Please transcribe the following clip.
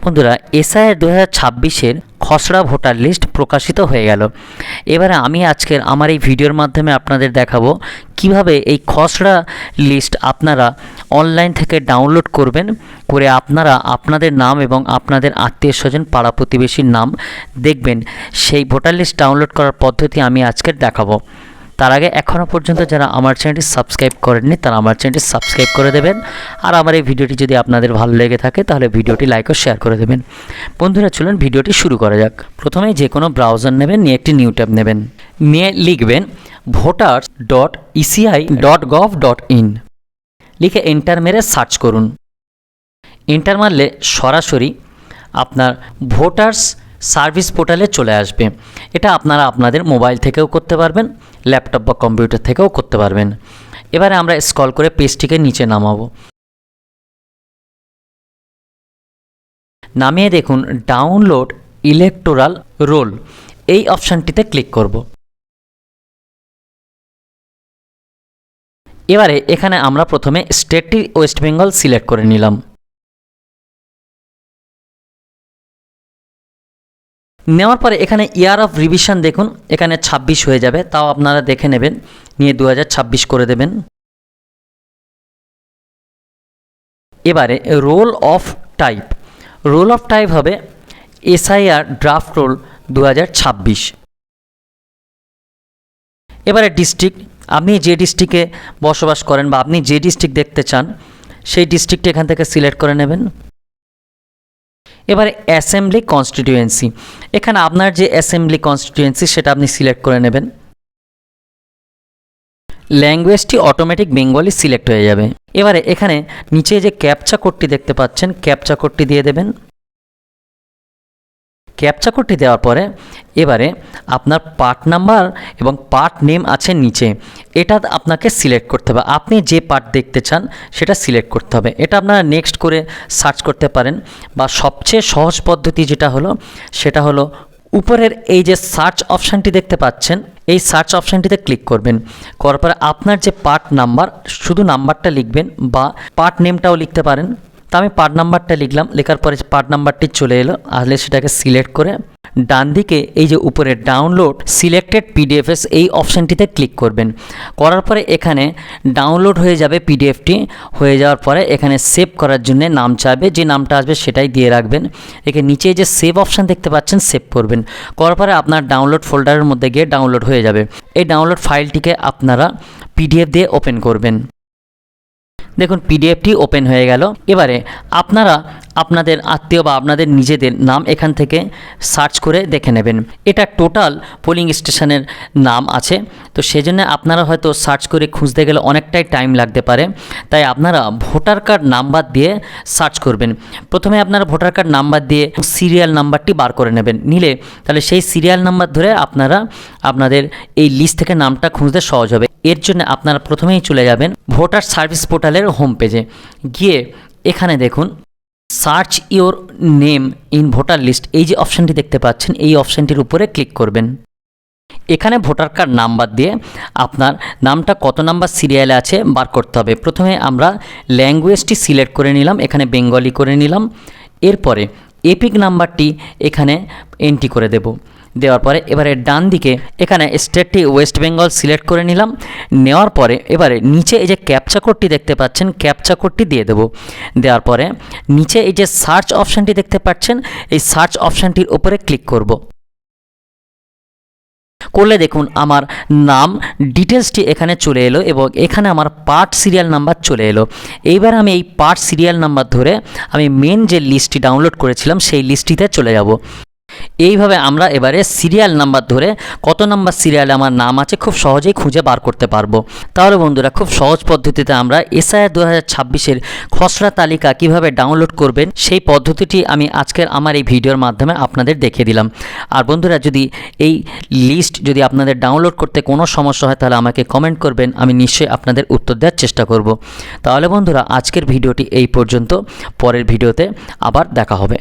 বন্ধুরা এসআইআর 2026-এর খসড়া voter list প্রকাশিত হয়ে গেল। এবারে আমি আজকের আমার এই ভিডিওর মাধ্যমে আপনাদের দেখাবো কিভাবে এই খসড়া লিস্ট আপনারা অনলাইন থেকে ডাউনলোড করবেন, করে আপনারা আপনাদের নাম এবং আপনাদের আত্মীয় স্বজন পাড়া প্রতিবেশীর নাম দেখবেন। সেই ভোটার লিস্ট ডাউনলোড করার পদ্ধতি আমি আজকের দেখাবো। তার আগে এখনও পর্যন্ত যারা আমার চ্যানেলটি সাবস্ক্রাইব করেননি তারা আমার চ্যানেলটি সাবস্ক্রাইব করে দেবেন। আর আমার এই ভিডিওটি যদি আপনাদের ভালো লেগে থাকে তাহলে ভিডিওটি লাইক ও শেয়ার করে দেবেন। বন্ধুরা চলুন ভিডিওটি শুরু করা যাক। প্রথমে যে কোনো ব্রাউজার নেবেন, নিয়ে একটি নিউ ট্যাব নেবেন, নিয়ে লিখবেন voters.eci.gov.in, লিখে এন্টার মেরে সার্চ করুন। এন্টার মারলে সরাসরি আপনার ভোটার্স সার্ভিস পোর্টালে চলে আসবে। এটা আপনারা আপনাদের মোবাইল থেকেও করতে পারবেন, ল্যাপটপ বা কম্পিউটার থেকেও করতে পারবেন। এবারে আমরা স্ক্রল করে পেজটিকে নিচে নামাবো। নামিয়ে দেখুন ডাউনলোড ইলেকটোরাল রোল, এই অপশানটিতে ক্লিক করব। এবারে এখানে আমরা প্রথমে স্টেটটি ওয়েস্ট বেঙ্গল সিলেক্ট করে নিলাম। নেওয়ার পরে এখানে ইয়ার অফ রিভিশন দেখুন, এখানে 26 হয়ে যাবে, তাও আপনারা দেখে নেবেন, নিয়ে 2026 করে দেবেন। এবারে roll of type, roll of type হবে এসআইআর ড্রাফট রোল 2026। এবারে ডিস্ট্রিক্ট, আপনি যে ডিস্ট্রিক্টে বসবাস করেন বা আপনি যে ডিস্ট্রিক্ট দেখতে চান সেই ডিস্ট্রিক্টটি এখান থেকে সিলেক্ট করে নেবেন। এবারে অ্যাসেম্বলি কনস্টিটিউয়েন্সি, এখানে আপনার যে অ্যাসেম্বলি কনস্টিটিউয়েন্সি সেটা আপনি সিলেক্ট করে নেবেন। ল্যাঙ্গুয়েজটি অটোমেটিক বেঙ্গলি সিলেক্ট হয়ে যাবে। এবারে এখানে নিচে যে ক্যাপচা কোডটি দেখতে পাচ্ছেন, ক্যাপচা কোডটি দিয়ে দেবেন। ক্যাপচা কোডটি দেওয়ার পরে এবারে আপনার পার্ট নাম্বার এবং পার্ট নেম আছে নিচে, এটা আপনাকে সিলেক্ট করতে হবে। আপনি যে পার্ট দেখতে চান সেটা সিলেক্ট করতে হবে। এটা আপনারা নেক্সট করে সার্চ করতে পারেন, বা সবচেয়ে সহজ পদ্ধতি যেটা হলো সেটা হলো উপরের এই যে সার্চ অপশানটি দেখতে পাচ্ছেন, এই সার্চ অপশানটিতে ক্লিক করবেন। করার পরে আপনার যে পার্ট নাম্বার, শুধু নাম্বারটা লিখবেন বা পার্ট নেমটাও লিখতে পারেন। তো আমি পার্ট নাম্বারটা লিখলাম, লেখার পরে পার্ট নাম্বারটি চলে এলো, আসলে সেটাকে সিলেক্ট করে ডান দিকে এই যে উপরে ডাউনলোড সিলেক্টেড পিডিএফএস এই অপশানটিতে ক্লিক করবেন। করার পরে এখানে ডাউনলোড হয়ে যাবে পিডিএফটি। হয়ে যাওয়ার পরে এখানে সেভ করার জন্য নাম চাইবে, যে নামটা আসবে সেটাই দিয়ে রাখবেন। এখানে নিচে যে সেভ অপশান দেখতে পাচ্ছেন সেভ করবেন। করার পরে আপনার ডাউনলোড ফোল্ডারের মধ্যে গিয়ে ডাউনলোড হয়ে যাবে। এই ডাউনলোড ফাইলটিকে আপনারা পিডিএফ দিয়ে ওপেন করবেন। দেখুন পিডিএফটি ওপেন হয়ে গেল। এবারে আপনারা আপনাদের আত্মীয় বা আপনাদের নিজেদের নাম এখান থেকে সার্চ করে দেখে নেবেন। এটা টোটাল পোলিং স্টেশনের নাম আছে, তো সেজন্য আপনারা হয়তো সার্চ করে খুঁজতে গেলে অনেকটাই টাইম লাগতে পারে। তাই আপনারা ভোটার কার্ড নাম্বার দিয়ে সার্চ করবেন। প্রথমে আপনারা ভোটার কার্ড নাম্বার দিয়ে সিরিয়াল নাম্বারটি বার করে নেবেন। নিলে তাহলে সেই সিরিয়াল নাম্বার ধরে আপনারা আপনাদের এই লিস্ট থেকে নামটা খুঁজতে সহজ হবে। এর জন্য আপনারা প্রথমেই চলে যাবেন ভোটার সার্ভিস পোর্টালের হোম পেজে, গিয়ে এখানে দেখুন search your name in voter list, এই যে অপশানটি দেখতে পাচ্ছেন এই অপশানটির উপরে ক্লিক করবেন। এখানে ভোটার কার্ড নাম্বার দিয়ে আপনার নামটা কত নাম্বার সিরিয়ালে আছে বার করতে হবে। প্রথমে আমরা ল্যাঙ্গুয়েজটি সিলেক্ট করে নিলাম, এখানে বেঙ্গলি করে নিলাম। এরপরে এপিক নাম্বারটি এখানে এন্ট্রি করে দেব। দেওয়ার পরে এবারে ডান দিকে এখানে স্টেটটি ওয়েস্ট বেঙ্গল সিলেক্ট করে নিলাম। নেওয়ার পরে এবারে নিচে এই যে ক্যাপচা কোডটি দেখতে পাচ্ছেন ক্যাপচা কোডটি দিয়ে দেব। দেওয়ার পরে নিচে এই যে সার্চ অপশানটি দেখতে পাচ্ছেন এই সার্চ অপশানটির উপরে ক্লিক করব। করলে দেখুন আমার নাম ডিটেলসটি এখানে চলে এলো এবং এখানে আমার পার্ট সিরিয়াল নাম্বার চলে এলো। এইবার আমি এই পার্ট সিরিয়াল নাম্বার ধরে আমি মেন যে লিস্টটি ডাউনলোড করেছিলাম সেই লিস্টটিতে চলে যাব। এইভাবে আমরা এবারে সিরিয়াল নাম্বার ধরে কত নাম্বার সিরিয়ালে আমার নাম আছে খুব সহজেই খুঁজে বার করতে পারবো। তাহলে বন্ধুরা খুব সহজ পদ্ধতিতে আমরা এসআইআর 2026-এর খসড়া তালিকা কিভাবে ডাউনলোড করবেন সেই পদ্ধতিটি আমি আজকের আমার এই ভিডিওর মাধ্যমে আপনাদের দেখিয়ে দিলাম। আর বন্ধুরা যদি এই লিস্ট যদি আপনাদের ডাউনলোড করতে কোনো সমস্যা হয় তাহলে আমাকে কমেন্ট করবেন, আমি নিশ্চয়ই আপনাদের উত্তর দেওয়ার চেষ্টা করব। তাহলে বন্ধুরা আজকের ভিডিওটি এই পর্যন্ত, পরের ভিডিওতে আবার দেখা হবে।